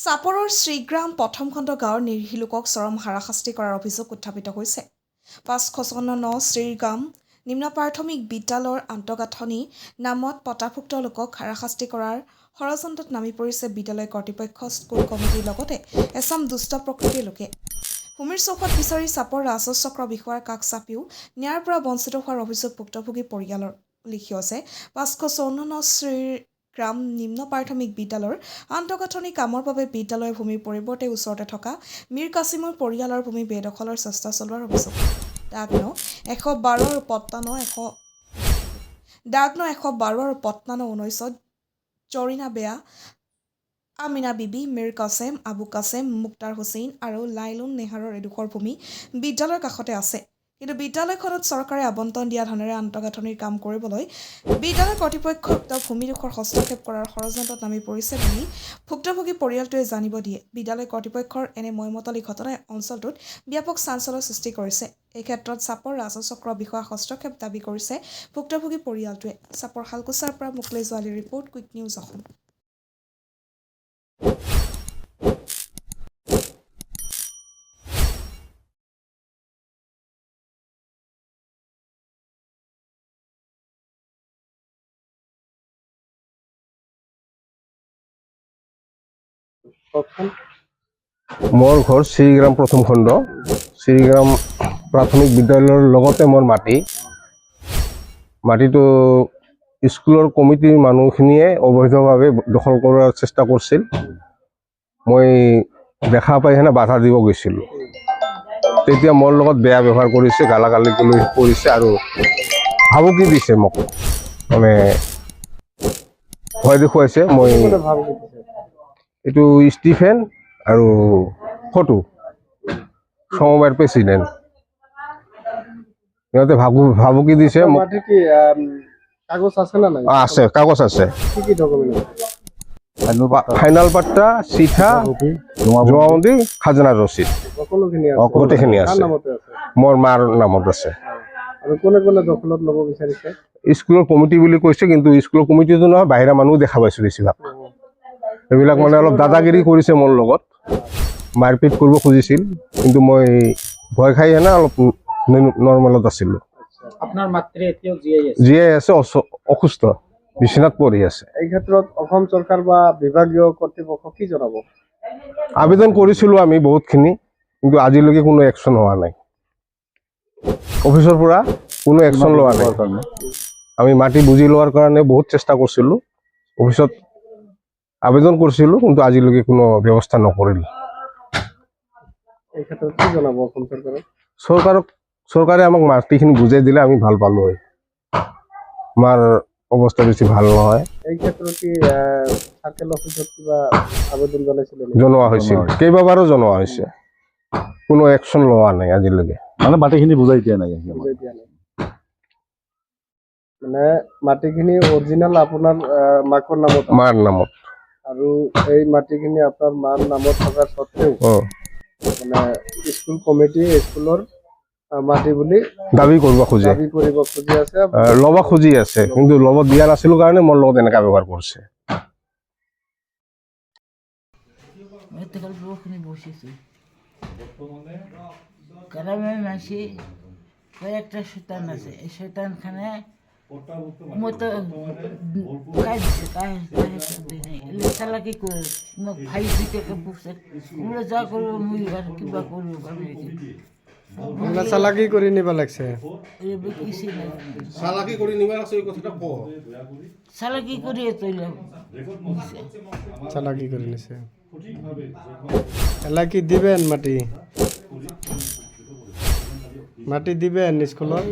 চাপৰৰ শ্ৰীগ্ৰাম প্ৰথম খণ্ড গাঁৱৰ নিৰীহ লোকক চৰম হাৰাশাস্তি কৰাৰ অভিযোগ উত্থাপিত হৈছে। ৫৫৯ শ্ৰীগ্ৰাম নিম্ন প্ৰাথমিক বিদ্যালয়ৰ আন্তঃগাঁথনি নামত পটাভুক্ত লোকক হাৰাশাস্তি কৰাৰ ষড়যন্ত্ৰত নামি পৰিছে বিদ্যালয় কৰ্তৃপক্ষ, স্কুল কমিটিৰ লগতে এচাম দুষ্ট প্ৰকৃতিৰ লোকে। ভূমিৰ চৌহদ বিচাৰি চাপৰ ৰাজহ চক্ৰ বিষয়াৰ কাষ চাপিও ন্যায়ৰ পৰা বঞ্চিত হোৱাৰ অভিযোগ ভুক্তভোগী পৰিয়ালৰ লিখি আছে। ৫৫৪ শ্ৰীগ্ৰাম নিম্ন প্ৰাথমিক বিদ্যালয়ৰ আন্তঃগাঁথনি কামৰ বাবে বিদ্যালয়ৰ ভূমিৰ পৰিৱৰ্তে ওচৰতে থকা মীৰ কাছিমৰ পৰিয়ালৰ ভূমি বেদখলৰ চেষ্টা চলোৱাৰ অভিযোগ। দাগ ন ১১২ আৰু পট্টান ১৯ত জৰিনা বেয়া, আমিনা বিবি, মীৰ কাছেম, আবু কাছেম, মুক্তাৰ হুছেইন আৰু লাইলুন নেহাৰৰ এডোখৰ ভূমি বিদ্যালয়ৰ কাষতে আছে। কিন্তু বিদ্যালয়খনত চৰকাৰে আবণ্টন দিয়া ধনেৰে আন্তঃগাঁথনিৰ কাম কৰিবলৈ বিদ্যালয় কৰ্তৃপক্ষই উক্ত ভূমিডোখৰ হস্তক্ষেপ কৰাৰ ষড়যন্ত্ৰত নামি পৰিছে বুলি ভুক্তভোগী পৰিয়ালটোৱে জানিব দিয়ে। বিদ্যালয় কৰ্তৃপক্ষৰ এনে মইমতালি ঘটনাই অঞ্চলটোত ব্যাপক চাঞ্চল্যৰ সৃষ্টি কৰিছে। এই ক্ষেত্ৰত চাপৰ ৰাজহ চক্ৰ বিষয়া হস্তক্ষেপ দাবী কৰিছে ভুক্তভোগী পৰিয়ালটোৱে। চাপৰ শালকুচাৰ পৰা মুকলি জোৱালিৰ ৰিপৰ্ট, কুইক নিউজ অসম। মোৰ ঘৰ শ্ৰীগ্ৰাম প্ৰথম খণ্ড। শ্ৰীগ্ৰাম প্ৰাথমিক বিদ্যালয়ৰ লগতে মোৰ মাটিটো স্কুলৰ কমিটিৰ মানুহখিনিয়ে অবৈধভাৱে দখল কৰাৰ চেষ্টা কৰিছিল। মই দেখা পাই বাধা দিব গৈছিলোঁ। তেতিয়া মোৰ লগত বেয়া ব্যৱহাৰ কৰিছে, গালাগালি কৰিছে আৰু ভাবুকি দিছে মোক, মানে ভয় দেখুৱাইছে। মই এইটো ষ্টিফেন আৰু ফটো সমবায়ৰ প্ৰেচিডেণ্ট, সিহঁতে ভাবুকি দিছে মোক। আছে কাগজ আছে, ফাইনাল পাট্টা, চিঠা, জমাবন্দী, খাজনাৰ ৰচিদ গোটেইখিনি আছে। মোৰ মাৰ নামত আছে। স্কুলৰ কমিটি বুলি কৈছে, কিন্তু স্কুলৰ কমিটিটো নহয়, বাহিৰা মানুহ দেখা পাইছোঁ বেছিভাগ। এইবিলাক মানে অলপ দাদাগিৰি কৰিছে মোৰ লগত, মাৰপিট কৰিব খুজিছিল, কিন্তু মই ভয় খাই অলপ নৰ্মেলত আছিলোঁ। আপোনাৰ মাতৃ এতিয়াও জীয়াই আছে, অসুস্থ, বিছনাত পৰি আছে। এই ক্ষেত্ৰত অসম চৰকাৰ বা বিভাগীয় কৰ্তৃপক্ষ কি জনাব? আবেদন কৰিছিলোঁ আমি বহুতখিনি, কিন্তু আজিলৈকে কোনো একশ্যন হোৱা নাই। অফিচৰ পৰা কোনো একশ্যন লোৱা নাই। আমি মাটি বুজি লোৱাৰ কাৰণে বহুত চেষ্টা কৰিছিলোঁ, অফিচত আবেদন কৰিছিলোঁ, কিন্তু আজিলৈকে কোনো ব্যৱস্থা নকৰিল। এই ক্ষেত্ৰত কি জনাব অসম চৰকাৰক? চৰকাৰে আমাক মাটিখিনি বুজাই দিলে আমি ভাল পালোঁ হয়। আমাৰ অৱস্থা বেছি ভাল নহয়। এই ক্ষেত্ৰত কি চাৰ্কেল অফিচত কিবা আবেদন জনোৱা হৈছিল, কেইবাবাৰো জনোৱা হৈছে, কোনো একশ্যন লোৱা নাই আজিলৈকে। মানে মাটিখিনি বুজাই দিয়া নাই। মানে মাটিখিনি অৰিজিনেল আপোনাৰ মাকৰ নামত, মাৰ নামত, আৰু এই মাটিখিনি আপোনাৰ মাৰ নামত থকাৰ স্বত্বেও মানে স্কুল কমিটি স্কুলৰ মাটি বুলি দাবী কৰিব খুজি আছে, ল'ব খুজি আছে, কিন্তু ল'ব দিয়া নাছিলোঁ কাৰণে মোৰ লগত এনেকুৱা ব্যৱহাৰ কৰিছে। কয়েকটা শৈতান আছে, এই শৈতানখানে মতো চালাকি করে মোক ভাই দুটাকে বুঝছে, আমরা যা করবো মুই আর কিবা করবো চালাকি কৰি নিব লাগছে। চালাকি কৰি নিবা আছে, এই কথাটা ক। চালাকি কৰিয়ে তৈলে চালাকি কৰি নিছে। এলা কি দিবেন মাটি দিবেন স্কুলত?